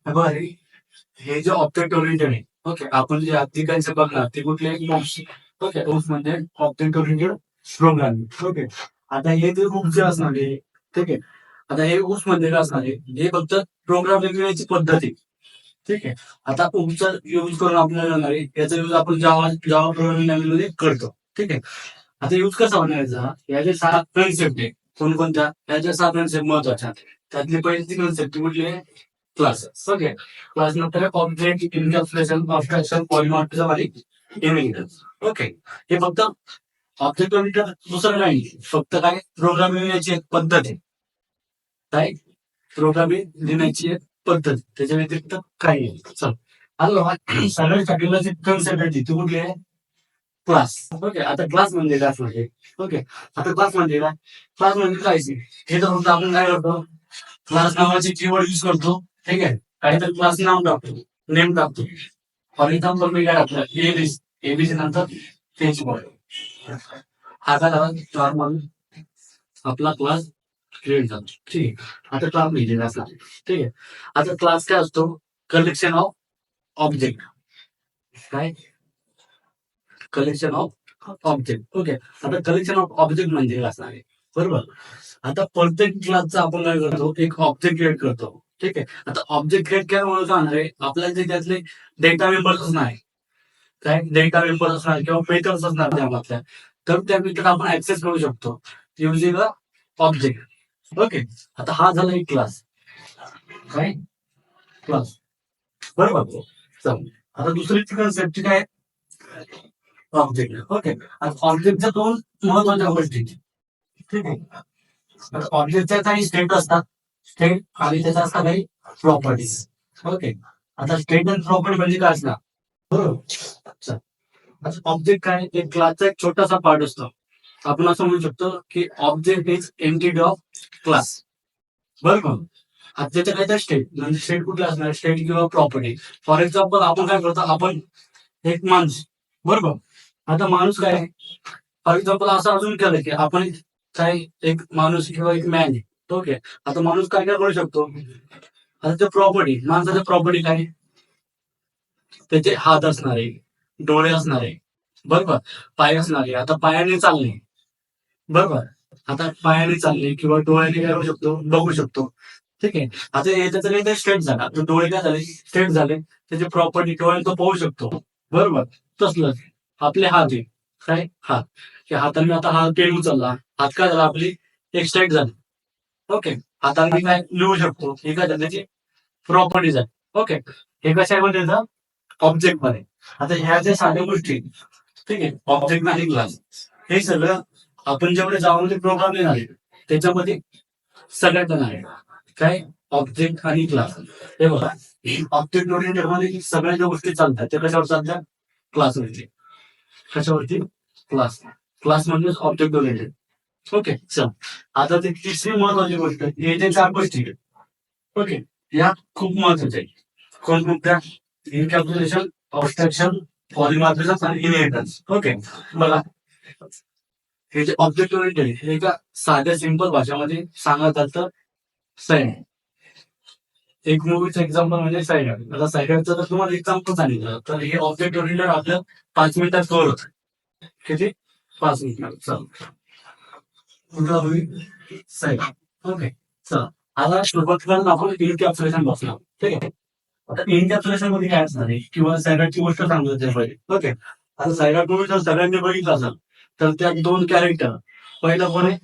बघा हे जे ऑब्जेक्ट ओरिएंटेड आहे, ओके, आपण जे आधी बघणार ते कुठले ग्रुप्स, ओके, ग्रुप्स म्हणजे ऑब्जेक्ट ओरिएंटेड प्रोग्रामिंग. ओके, आता हे जे ग्रुप जे असणार आहे, ठीक आहे, आता हे ग्रुप्स म्हणजे काय असणार आहे, हे फक्त प्रोग्रामिंग लिहिण्याची पद्धत आहे. ठीक आहे, आता ओपचा यूज करून आपल्याला येणार आहे, याचा यूज आपण जावा जावा प्रोग्रामिंग लँग्वेज मध्ये करतो. ठीक आहे, आता यूज कसा होणार याचा, याचे 6 कन्सेप्ट आहे. कोणकोणत्या, याच्या 6 कन्सेप्ट महत्वाच्या. त्यातली पहिली कन्सेप्ट कुठली आहे, क्लासेस. ओके, क्लास नंतर ऑब्जेक्ट, इनकॅप्सुलेशन, अब्स्ट्रॅक्शन, पॉलिमॉर्फिझम आणि इनहेरिटन्स. ओके, हे फक्त ऑब्जेक्ट ओरिएंटेड दुसरं नाही, फक्त काय प्रोग्रामिंग लिहायची एक पद्धत आहे. काय प्रोग्रामिंग लिहिण्याची एक पद्धत, त्याच्या व्यतिरिक्त काही नाही. चल, आता सगळ्यात स्टार्टिंगला जी कन्सेप्ट आहे ती कुठली आहे, क्लास. ओके, आता क्लास म्हणजे काय म्हणजे, ओके, आता क्लास म्हणजे काय, क्लास म्हणजे काय, हे तर फक्त आपण काय करतो, क्लास नावाचे कीवर्ड युज करतो. ठीक आहे, काहीतरी क्लास नाव टाकतो, नेम टाकतो. फॉर एक्झाम्पल मी काय टाकलं, एबीसी नंतर फेसबुक. हा काय झाला, नॉर्मल आपला क्लास क्रिएट झाला. ठीक आहे, आता क्लास म्हणजे असला. ठीक आहे, आता क्लास काय असतो, कलेक्शन ऑफ ऑब्जेक्ट. काय, कलेक्शन ऑफ ऑब्जेक्ट. ओके, आता कलेक्शन ऑफ ऑब्जेक्ट म्हणजे काय असणार आहे, बरोबर. आता प्रत्येक क्लासचा आपण काय करतो, एक ऑब्जेक्ट क्रिएट करतो. ठीक आहे, आता ऑब्जेक्ट क्रिएट केल्यामुळे काय होणार आहे, आपल्याला जे त्यातले डेटा मेंबर्स असणार आहे, काय डेटा मेंबर्स असणार किंवा मेथड्स असणार त्यामधल्या, तर त्या मेथड आपण ऍक्सेस करू शकतो युजिंग अ ऑब्जेक्ट. ओके, आता हा झाला एक क्लास. काय, क्लास, बरोबर. चल, आता दुसरी कन्सेप्ट काय, ऑब्जेक्ट. ओके, आता ऑब्जेक्टच्या 2 महत्वाच्या गोष्टी. ठीक आहे, आता ऑब्जेक्टच्या काही स्टेट असतात, स्टेट आणि त्याच्या असतात काही प्रॉपर्टीज. ओके, आता स्टेट अँड प्रॉपर्टी म्हणजे काय असणार, बरोबर. चल, आता ऑब्जेक्ट काय, एक क्लासचा एक छोटासा पार्ट असतो. आपण असं म्हणू शकतो की object is entity of class, बरोबर. आता त्याच्या काय स्टेट म्हणजे स्टेट कुठला असणार, स्टेट किंवा प्रॉपर्टी. फॉर एक्झाम्पल आपण काय करतो, आपण एक माणूस, बरोबर. आता माणूस काय, फॉर एक्झाम्पल असं अजून केलं की आपण काय एक माणूस किंवा एक मॅन आहे. ओके, आता माणूस काय काय करू शकतो, आता ते प्रॉपर्टी, माणसाच्या प्रॉपर्टी काय, त्याचे हात असणारे, डोळे असणारे, बरोबर, पाय असणारे, आता पायाने चालणे, बरोबर. आता पायाने चालणे किंवा डोळ्याने काय करू शकतो, बघू शकतो. ठीक आहे, आता त्याचा काही स्ट्रेट झाला, तर डोळे काय झाले, स्ट्रेट झाले, त्याची प्रॉपर्टी डोळ्याने तो पाहू शकतो, बरोबर. तसलंच आपले हात आहे, काय हात, की हाताने आता हा पेन उचलला, हात काय झाला, आपली एक स्ट्रेट झाली. ओके, हाताने काय लिहू शकतो, हे काय झालं, त्याची प्रॉपर्टीज आहे. ओके, हे कशामध्ये येतं, ऑब्जेक्ट मध्ये. आता ह्या ज्या साध्या गोष्टी, ठीक आहे, ऑब्जेक्ट आणि क्लास, हे सगळं आपण जेवढे जाऊन प्रोग्राम लिहिणार आहे त्याच्यामध्ये सगळ्यात आहे. काय, ऑब्जेक्ट आणि क्लास. हे बघा, ऑब्जेक्ट ओरिएंटेड मध्ये सगळ्या ज्या गोष्टी चालतात त्या कशावर चालतात, क्लासवरती. कशावरती, क्लास. क्लास म्हणजे ऑब्जेक्ट ओरिएंटेड. ओके, चल, आता ती तिसरी महत्वाची गोष्ट, हे जे 4 गोष्टी, ओके, या खूप महत्वाच्या आहेत. कोणकोणत्या, इनकॅप्सुलेशन, अब्स्ट्रॅक्शन, पॉलिमॉर्फिझम आणि इनहेरिटन्स. ओके, बघा, हे जे ऑब्जेक्ट ओरिएंटेड हे एका साध्या सिंपल भाषेमध्ये सांगायचं तर साईन. एक मूवीचं एक्झाम्पल म्हणजे साईन. आता सायकलचं जर तुम्हाला एक्झाम्पल सांगितलं तर हे ऑब्जेक्ट ओरिएंटेड आपलं 5 मिनिटात कव्हर होतं. किती, 5 मिनिटात. चल, कुठला होईल, सायकल. ओके, चला, आता सुरुवातीला आपण इनकॅप्सुलेशन बसणार. ठीक आहे, आता इनकॅप्सुलेशन मध्ये काय असणार आहे किंवा सायकलची गोष्ट सांगतो त्यामध्ये. ओके, आता सायकल तुम्ही जर सगळ्यांनी बघितलं असेल तर त्यात 2 कॅरेक्टर, पहिलं कोण आहे,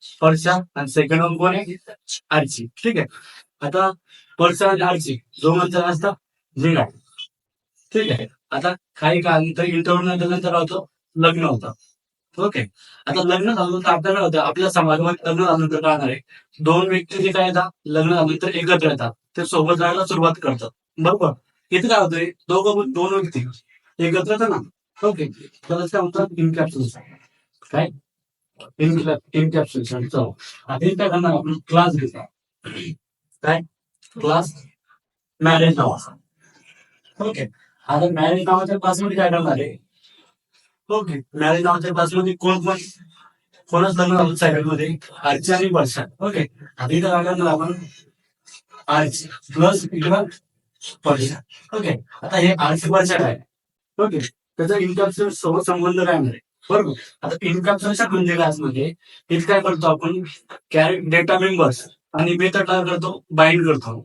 स्पर्शा, आणि सेकंड वन कोण आहे, आरची. ठीक आहे, आता स्पर्शा आणि आरची दोघांचा असता जिंगा. ठीक आहे, आता काही काळानंतर इंटरव्ह्यू नंतर होतं, लग्न होतं. ओके, आता लग्न झालं तर आपल्याला होतं, आपल्या समाजामध्ये लग्न झाल्यानंतर काय आहे, 2 व्यक्ती जे काय येतात लग्न झाल्यानंतर एकत्र येतात, ते सोबत राहायला सुरुवात करतात, बरोबर. इथे काय होतंय, दोन व्यक्ती एकत्र येतात ना. ओके, त्याला काय म्हणतात, इनकॅप्सुलेशन. काय, इनकॅप्सुलेशन. चलो, आता काय करणार आपण, क्लास घेतला. काय, क्लास मॅरेज नावाचा. ओके, आता मॅरेज नावाच्या क्लासमध्ये काय करणार आहे, ओके, मॅरेज नावाच्या क्लासमध्ये कोणच लग्न झालं सायकलमध्ये, आरची आणि वर्षा. ओके, आता इथं काय करणार आपण, आरची प्लस इकडं पर्शन. ओके, आता हे आर्टिकलचं काय ओके त्याचा इन्कॅप्सुलेशन सोबत संबंध काय म्हणजे बरोबर. आता इन्कॅप्सुलेशन म्हणजे काय म्हणजे इथे काय करतो आपण डेटा मेंबर्स आणि मेथड काय करतो बाइंड करतो.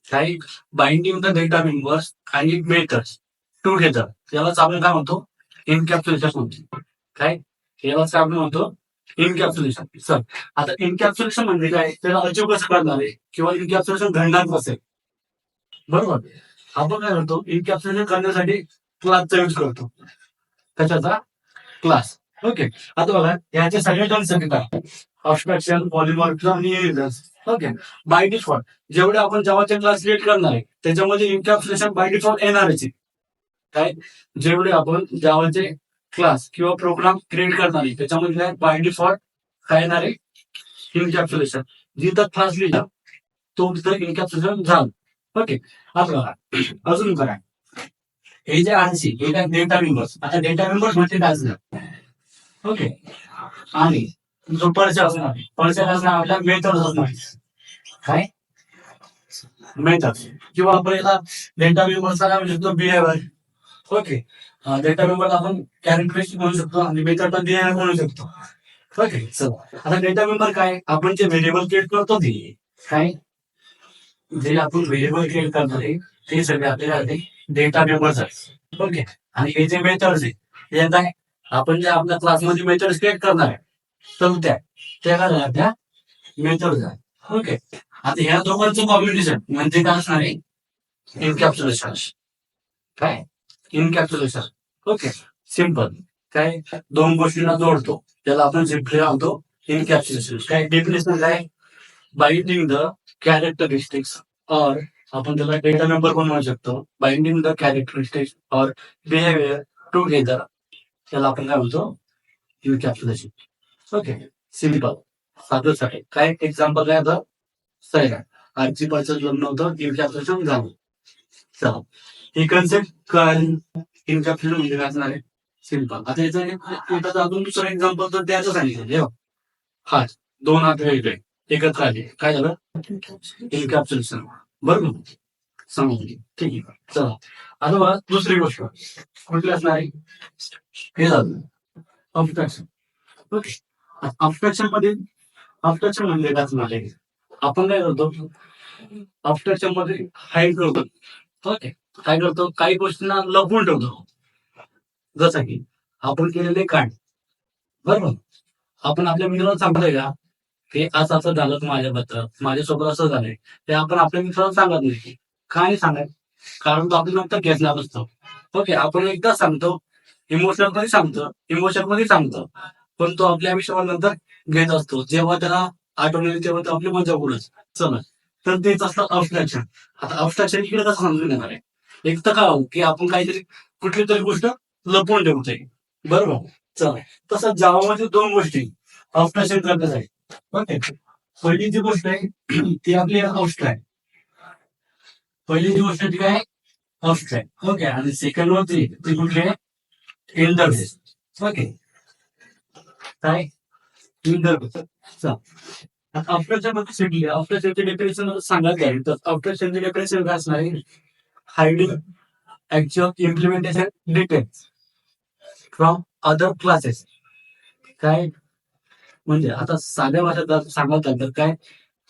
काय बाइंडिंग द डेटा मेंबर्स आणि मेथड्स टुगेदर यालाच आपण काय म्हणतो इन्कॅप्सुलेशन म्हणतो. काय यालाच आपण म्हणतो इन्कॅप्सुलेशन. सर आता इन्कॅप्सुलेशन म्हणजे काय त्याला अचीव कसं करणार आहे किंवा इन्कॅप्सुलेशन घडणार कसं आहे बरोबर. आपण काय करतो इन्कॅप्सुलेशन करण्यासाठी क्लासचा यूज करतो. कशाचा क्लास. ओके, आता बघा याचे सगळे कन्सेप्ट काय अब्स्ट्रॅक्शन पॉलिमॉर्फिझम आणि इरेजन्स. ओके, बाय डिफॉल्ट जेवढे आपण जावाचे क्लास क्रिएट करणार आहे त्याच्यामध्ये इन्कॅप्सुलेशन बाय डिफॉल्ट येणारच आहे. काय जेवढे आपण जावाचे क्लास किंवा प्रोग्राम क्रिएट करणार आहे त्याच्यामध्ये काय बाय डिफॉल्ट काय येणार आहे इन्कॅप्सुलेशन. जिथं क्लास लिहिला तो तिथं इन्कॅप्सुलेशन झालं. ओके, आता बघा अजून करा हे जे आहे हे काय डेटा मेंबर्स. आता डेटा मेंबर्स म्हणजे काय असणार ओके आणि जो पर्चा असणार आपल्या मेथड असणार काय मेथड किंवा आपण याला डेटा मेंबरचा काय म्हणू शकतो बिहेवियर. ओके, डेटा मेंबर आपण कॅरेक्टरिस्टिक म्हणू शकतो आणि मेथड बिहेवियर म्हणू शकतो. ओके, चला आता डेटा मेंबर काय आपण जे व्हेरिएबल क्रिएट करतो ते काय जे आपण व्हेरिएबल क्रिएट करणार आहे ते सगळे आपल्याला डेटा मेंबर्स आहेत. ओके, आणि हे जे मेथड्स आहे हे काय आपण जे आपल्या क्लासमध्ये मेथड्स क्रिएट करणार आहे तर त्या काय झाल्या त्या मेथड्स आहे. ओके, आता ह्या दोघांचं कॉम्बिनेशन म्हणजे काय असणार आहे इनकॅप्सुलेशन. काय इनकॅप्सुलेशन. ओके, सिम्पल काय दोन गोष्टींना जोडतो त्याला आपण सिम्पली लावतो इनकॅप्सुलेशन. काय डेफिनेशन काय बाइंडिंग द कॅरेक्टरिस्टिक्स और आपण त्याला डेटा नंबर पण म्हणू शकतो बाइंडिंग द कॅरेक्टरिस्टिक्स और बिहेवियर टुगेदर त्याला आपण काय म्हणतो इनकॅप्सुलेशन. ओके, सिम्पल साधं आहे. काय एक्झाम्पल काय आता सैरा आजची पर्चेस लग्न होतं इनकॅप्सुलेशन झालं. चला ही कन्सेप्ट कळाली इनकॅप्सुलेशन म्हणजे काय असणार आहे सिम्पल. आता याचा अजून दुसरं एक्झाम्पल तर त्याचं सांगितलं हात दोन हात वेगळे एकत्र आले काय झालं इनकॅप्सुलेशन बरोबर समजली. ठीक आहे, चला आता बघा दुसरी गोष्ट कुठली असणार आहे हे झालं अब्स्ट्रॅक्शन. ओके, अब्स्ट्रॅक्शन मध्ये अब्स्ट्रॅक्शन म्हणजे काय असणार आहे आपण काय करतो अब्स्ट्रॅक्शन मध्ये हाईड करतो. ओके, काय करतो काही गोष्टींना लपवून ठेवतो जसं की आपण केलेले कांड बरोबर. आपण आपल्या मित्राला सांगतोय का ते असं असं झालं माझ्याबद्दल माझ्यासोबत असं झालंय ते आपण आपल्या मित्राला सांगत नाही. का नाही सांगत कारण तो आपल्या नंतर घेतला नसतो. ओके, आपण एकदा सांगतो इमोशन मध्ये सांगतो पण तो आपल्या विषयावर नंतर घेत असतो जेव्हा त्याला आठवण येईल तेव्हा तो आपली मजा उडच चला तर तेच असतं अब्स्ट्रॅक्शन. आता अब्स्ट्रॅक्शन इकडे कसं समजून येणार आहे एक तर काय की आपण काहीतरी कुठली तरी गोष्ट लपवून ठेवतोय बरोबर. चला तसं जावामध्ये दोन गोष्टी अब्स्ट्रॅक्शन करण्यात आहे. ओके, पहिली जी गोष्ट आहे ती आपली अब्स्ट्रॅक्ट. पहिली जी गोष्ट ती काय अब्स्ट्रॅक्ट. ओके, आणि सेकंड वरती ती कुठली आहे इंटरफेस. ओके, काय इंटरफेस. अब्स्ट्रॅक्शन मध्ये शिकली अब्स्ट्रॅक्शनचे डेफिनेशन सांगायचं आहे तर अब्स्ट्रॅक्शनचे डेफिनेशन काय असणार आहे hiding actual implementation details from other classes. काय म्हणजे आता साध्या भाषेत सांगायचं तर काय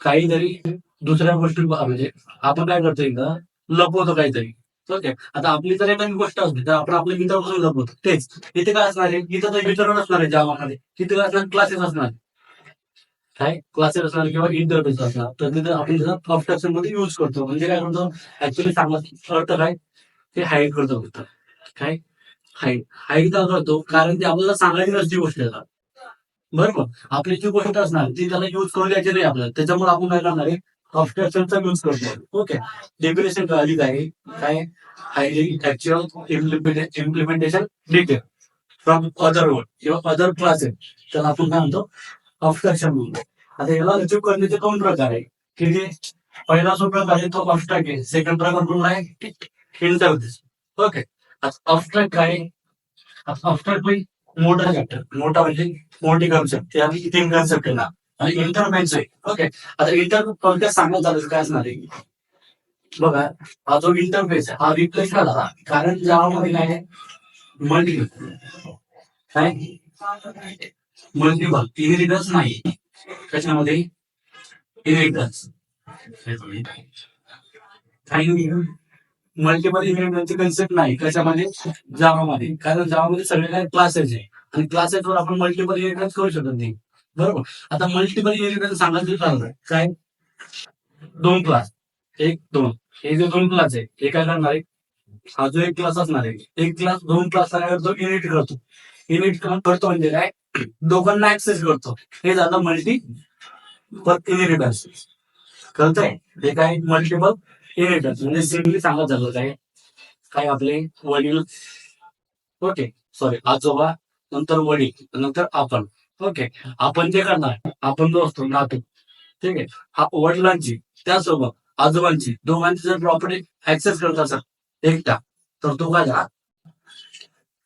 काहीतरी दुसऱ्या गोष्टी म्हणजे आपण काय करतो एकदा लपवतो काहीतरी. ओके, आता आपली जर एखादी गोष्ट असली तर आपण आपल्या मित्रापासून लपवतो तेच इथे काय असणार आहे इथं तर वितरण असणार आहे जावामध्ये तिथे काय असणार क्लासेस असणार काय क्लासेस असणार किंवा इंटरफेस असणार तर तिथे आपण त्याचा अब्स्ट्रॅक्शन मध्ये युज करतो. म्हणजे काय करतो ऍक्च्युअली सांगायचं अर्थ काय ते हाईड करतो फक्त. काय हाईड का करतो कारण ते आपल्याला सांगायची नसती गोष्ट बरोबर. आपली जी गोष्ट असणार ती त्याला युज करू द्यायची नाही आपल्याला त्याच्यामुळे आपण काय करणार आहे अब्स्ट्रॅक्शनचा यूज करतो. ओके, डेफिनेशन कळाली काय काय hiding actual implementation detail from other word किंवा अदर क्लासेस त्याला आपण काय म्हणतो अब्स्ट्रॅक्शन म्हणतो. आता याला अचीव करण्याचे दोन प्रकार आहे की जे पहिला जो प्रकार आहे तो अब्स्ट्रॅक्ट आहे सेकंड प्रकार कोणता आहे इंटरफेस. ओके, अब्स्ट्रॅक्ट काय अब्स्ट्रॅक्ट मोठा चॅप्टर मोठा म्हणजे मोठी कन्सेप्ट ते आम्ही तीन कन्सेप्ट आहे ना आणि इंटरफेस आहे. ओके, आता इंटरफेस सांगत झालं काय असणार आहे बघा, हा जो इंटरफेस आहे हा रिप्लेस का झाला, कारण जावामध्ये काय आहे, मल्टिपल काय मल्टिपल इनहेरिटन्स नाही त्याच्यामध्ये, इनहेरिटन्स काही मल्टिपल इनहेरिटन्सची कन्सेप्ट नाही त्याच्यामध्ये, जावामध्ये, कारण जावामध्ये सगळे काय क्लासेस आहे आणि क्लासेस वर आपण मल्टिपल इनहेरिटन्स करू शकत नाही. बरोबर. आता मल्टिपल इनहेरिटन्स सांगायचं ठरलं काय, दोन क्लास, एक दोन, हे जे दोन क्लास आहे हे काय करणार आहे, हा जो एक क्लास असणार आहे, एक क्लास दोन क्लास करतो, इनिट करतो. इनिट करतो म्हणजे काय, दोघांना ऍक्सेस करतो. हे झालं मल्टी इनहेरिटन्स. कळतंय, हे काय मल्टिपल इनहेरिटन्स म्हणजे सिम्पली सांगत झालं काय, काय आपले वडील, ओके सॉरी आजोबा, नंतर वडील, नंतर आपण, ओके आपण जे करणार, आपण जो असतो नातू, ठीक आहे, हा वडिलांची त्यासोबत आजोबांची दोघांची जर प्रॉपर्टी ऍक्सेस करत असेल एकटा, तर तो काय झाला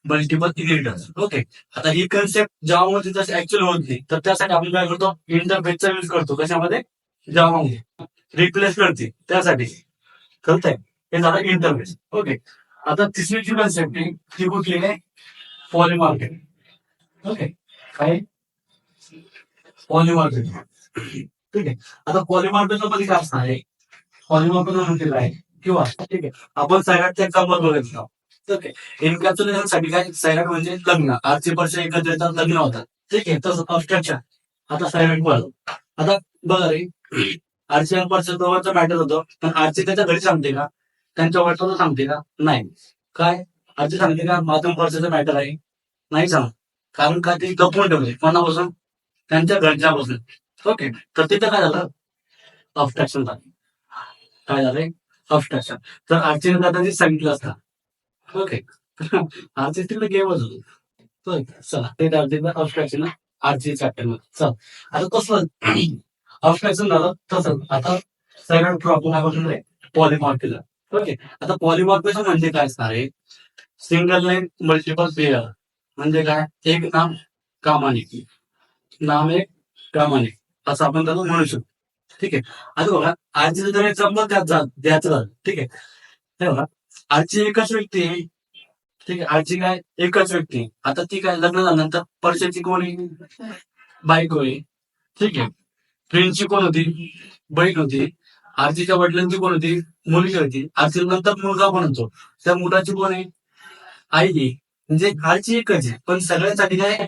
मल्टिपल इनहेरिटन्स. ओके. आता ही कन्सेप्ट जावामध्ये जशी ऍक्च्युअल होत नाही, तर त्यासाठी आपण काय करतो, इंटरफेसचा यूज करतो. कशामध्ये, जावामध्ये रिप्लेस करते त्यासाठी. कळतंय, हे झालं इंटरफेस. ओके. आता तिसरी जी कन्सेप्ट आहे ती कुठली आहे, पॉलिमॉर्फिझम. ओके, काय पॉलिमॉर्फिझम, ठीक आहे. आता पॉलिमॉर्फिझम मध्ये काय असणार आहे, पॉलिमॉर्फिझम म्हणजे काय, किंवा ठीक आहे आपण सैराटच्या एक्झाम्पल बघितलं. ओके, एन्कॅप्सुलेशन साठी काय, सैराट म्हणजे लग्न, आरचे वर्ष एकत्र येतात, लग्न होतात, ठीक आहे. तसं अब्स्ट्रक्शन आता सैराट बघ, आता बघा रे, आरचे वर्ष दोघांचा मॅटर होतो, पण आरचे त्याच्या घरी सांगते का, त्यांच्या वडिलांना सांगते का, नाही. काय आरचे सांगते का माझं वर्षाचं मॅटर आहे, नाही सांग, कारण का ते लपवून ठेवले कोणापासून, त्यांच्या घरच्यापासून. ओके, तर तिथं काय झालं, अब्स्ट्रक्शन झालं. काय झालंय, अब्स्ट्रक्शन. तर आरचीने दादाजी सांगितलं असतं, ओके, आरची तिकडे गेमच होतो. चला ते अब्स्ट्रक्शन आरची चॅप्टर मध्ये. चल आता कसं अब्स्ट्रक्शन झालं, तसं आता सेकंड प्रॉब्लेम आहे पॉलिमॉर्फिझम. ओके, आता पॉलिमॉर्फिझम म्हणजे काय असणार आहे, सिंगल लाईन मल्टिपल पेअर, म्हणजे काय, एक नाम कामाने, नाम एक कामाने, असं आपण त्याला म्हणू शकतो. ठीक आहे. आता बघा आरची जर एक्झाम्पल द्यायचं झालं, ठीक आहे, हे बघा आरची एकच व्यक्ती आहे, ठीक आहे, आरची काय एकच व्यक्ती, आता ती काय लग्न झाल्यानंतर परशाची कोण आहे, बायको आहे, ठीक आहे. फ्रेंडची कोण होती, बहीण होती. आरतीच्या वडिलांची कोण होती, मुलगी होती. आरती नंतर मुलगा पण होतो, त्या मुलाची कोण आहे, आई आहे. म्हणजे आरची एकच आहे, पण सगळ्यांसाठी काय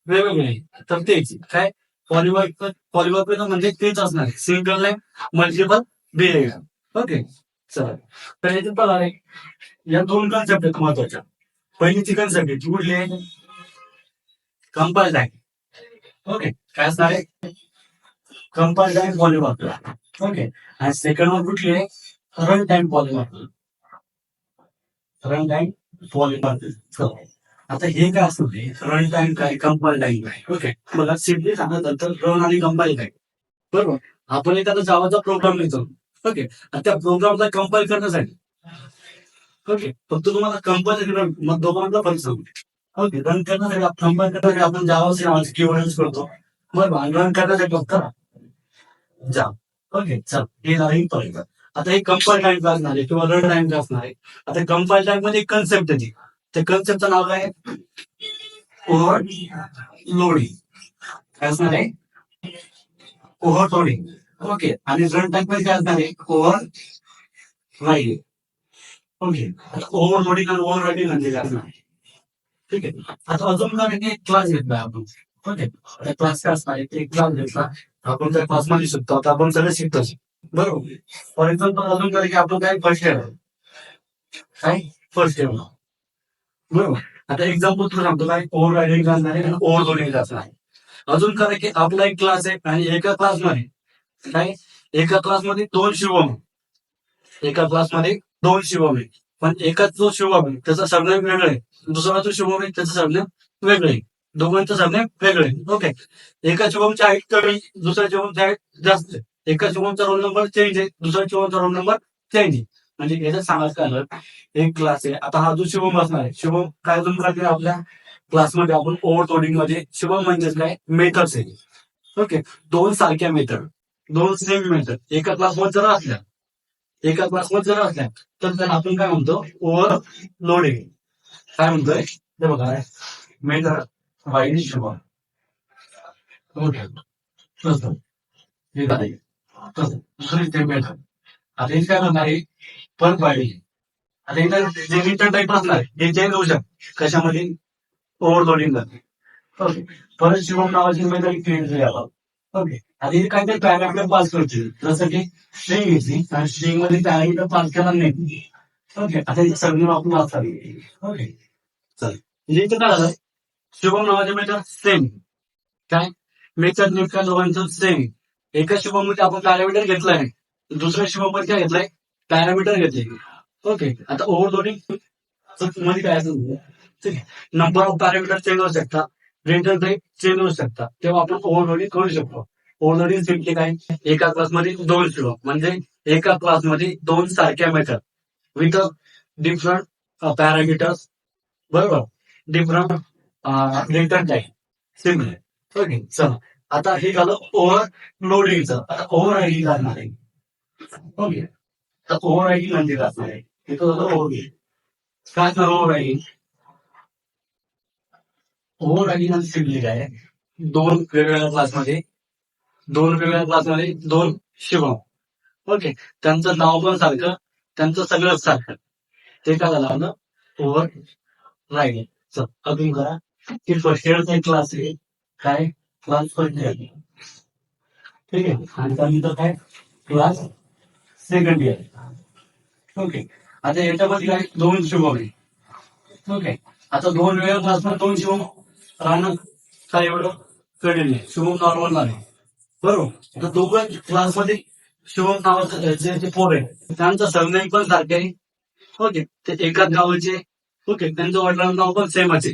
वेगवेगळे आहे. तर तेच काय पॉलिमॉर्फिझम म्हणजे तेच असणार आहे, single line multiple behaviour. Okay, चला तर याच्यात बघा रे, या दोन कन्सेप्ट आहेत महत्वाच्या. पहिलीची कन्सेप्ट आहे ती कुठली आहे, कंपाइल्ड आहे. ओके, काय असणार आहे, कंपाइल्ड आहे पॉलिमॉर्फिझम. ओके, आणि सेकंड वन कुठली आहे, run time polymorphism. Run time polymorphism. आता हे काय असतं, रन टाइम काय, कंपाइल टाइम काय. ओके, मला सिम्पली सांगायचं तर रन आणि कंपाइल काय, बरोबर. आपण एखादा जावाचा प्रोग्राम लिहितो, ओके, आणि त्या प्रोग्रामला कंपाइल करण्यासाठी, ओके, फक्त तुम्हाला कंपाइल मग दोघांना फरक सांगू. ओके, रन करण्यासाठी कंपाइल करण्यासाठी आपण जावा कीवर्ड यूज करतो, बरोबर, आणि रन करण्यासाठी फक्त जा. ओके, चल हे झालं इम्पॉर्टंट. आता हे कंपाइल टाइम का असणार आहे किंवा रन टाइम का असणार आहे, आता कंपाइल टाइम मध्ये एक कन्सेप्ट आहे, त्या कन्सेप्टचं नाव काय, ओव्हर लोडिंग. काय असणार आहे, ओव्हर लोडिंग. ओके, आणि रन टाइम मध्ये काय असणार आहे, over riding. Okay, over loading आणि ओव्हर रायडिंग म्हणजे काय असणार आहे, ठीक आहे. आता अजून एक क्लास घेतलाय आपण, ओके, क्लास काय असणार आहे, एक क्लास घेतला आपण, त्या क्लासमध्ये शिकतो, आता आपण सगळं शिकतो, बरोबर. फॉर एक्झाम्पल अजून काय की आपण काय फर्स्ट इयर, काय फर्स्ट इयर, बरोबर. आता एक्झाम्पल तुला सांगतो काय, ओव्हर रायडिंग असणार आहे आणि ओव्हर लोडिंग असणार आहे. अजून काय की आपला एक क्लास आहे आणि एका क्लासमध्ये काय, एका क्लासमध्ये दोन शिवम, एका क्लासमध्ये दोन शिवम आहे, पण एकाच जो शिवम आहे त्याचं सरनेम वेगळं आहे, दुसरा जो शिवम आहे त्याचं सरनेम वेगळं आहे, दोघांचं सरनेम वेगळं आहे. ओके, एका शिवमची हाईट कमी, दुसऱ्या शिवमची हाईट जास्त आहे, एका शिवमचा रोल नंबर चेंज आहे, दुसऱ्या शिवमचा रोल नंबर चेंज आहे. म्हणजे याच्यात सांगायचं काय झालं, एक क्लास आहे, आता हा जो शिवम असणार आहे, शिवम काय तुम्ही करते आपल्या क्लासमध्ये आपण ओव्हर लोडिंग मध्ये, शिवम म्हणजेच काय मेथड्स आहे. ओके, दोन सारख्या मेथड, दोन सेम मेथड एका क्लासमध्ये जर असल्या, एका क्लासमध्ये जर असल्या तर त्याला आपण काय म्हणतो, ओव्हरलोडिंग. काय म्हणतोय ते बघा, मेथड वाईड शुभम. ओके, तसं हे झालंय. तसं दुसरी स्टेप मेथड. आता हे काय करणार आहे, पर वाईड. आता इथं जे रिटर्न टाईप असणार आहे, हे चेंज होऊ शकते कशामध्ये, ओव्हरलोडिंग करते. ओके, परत शुभम नावाची मेथड क्रिएट झाली आपण. ओके, आता हे काय ते पॅरामीटर पास करतील, जसं की स्ट्रिंग घेतली आणि स्ट्रिंग मध्ये पॅरामीटर पास केला नाही. ओके, आता इथे सगळी आपण वाचावी. ओके, चल म्हणजे इथं काय झालं, शुभम नावाचे मेथड सेम. काय मेथड नेमका दोघांचं सेम. एका शुभम मध्ये आपण पॅरामीटर घेतलाय, दुसऱ्या शुभम मध्ये काय घेतलंय, पॅरामीटर घेतले. ओके, आता ओव्हरलोडिंग मध्ये काय असेल, ठीक आहे, नंबर ऑफ पॅरामीटर चेंज होऊ शकतात, रेंटल टाईप चेंज होऊ शकतात, तेव्हा आपण ओव्हरलोडिंग करू शकतो. ओव्हरलोडिंग सिम्पली काय, एका क्लासमध्ये दोन शुभम म्हणजे एका क्लासमध्ये दोन सारख्या मेथड विथ डिफरंट पॅरामीटर्स, बरोबर, different return type, simple. Okay, चला आता हे झालं ओव्हरलोडिंगचं. आता ओव्हर रायडिंग करणार आहे. ओके, तर ओव्हर रायडिंग म्हणजे काय असणार आहे, हे तर झालं ओव्हर. काय तर over riding, over riding simply काय, दोन वेगवेगळ्या क्लासमध्ये दोन शिवम. ओके, त्यांचं नाव पण सारखं, त्यांचं सगळंच सारखं, ते काय झालं आपलं ओव्हर रायडिंग. चल अजून करा की फर्स्ट इयरचा एक क्लास आहे, काय क्लास फर्स्ट इयर, ठीक आहे, आणि त्यानंतर काय क्लास सेकंड इयर. ओके, आता याच्यामध्ये काय दोन शुभम आहे. ओके, आता दोन वेगळ्या क्लासमध्ये दोन शुभम राहणं काय एवढं कठीण नाही, शुभम नॉर्मल आहे, बरोबर. तर दोघं क्लासमध्ये शुभम नावाचं जे पोर आहे त्यांचं सरनेम पण सारखे आहे. ओके, ते एकाच गावाचे. ओके, त्यांचं वडिलांचं नाव पण सेमच आहे.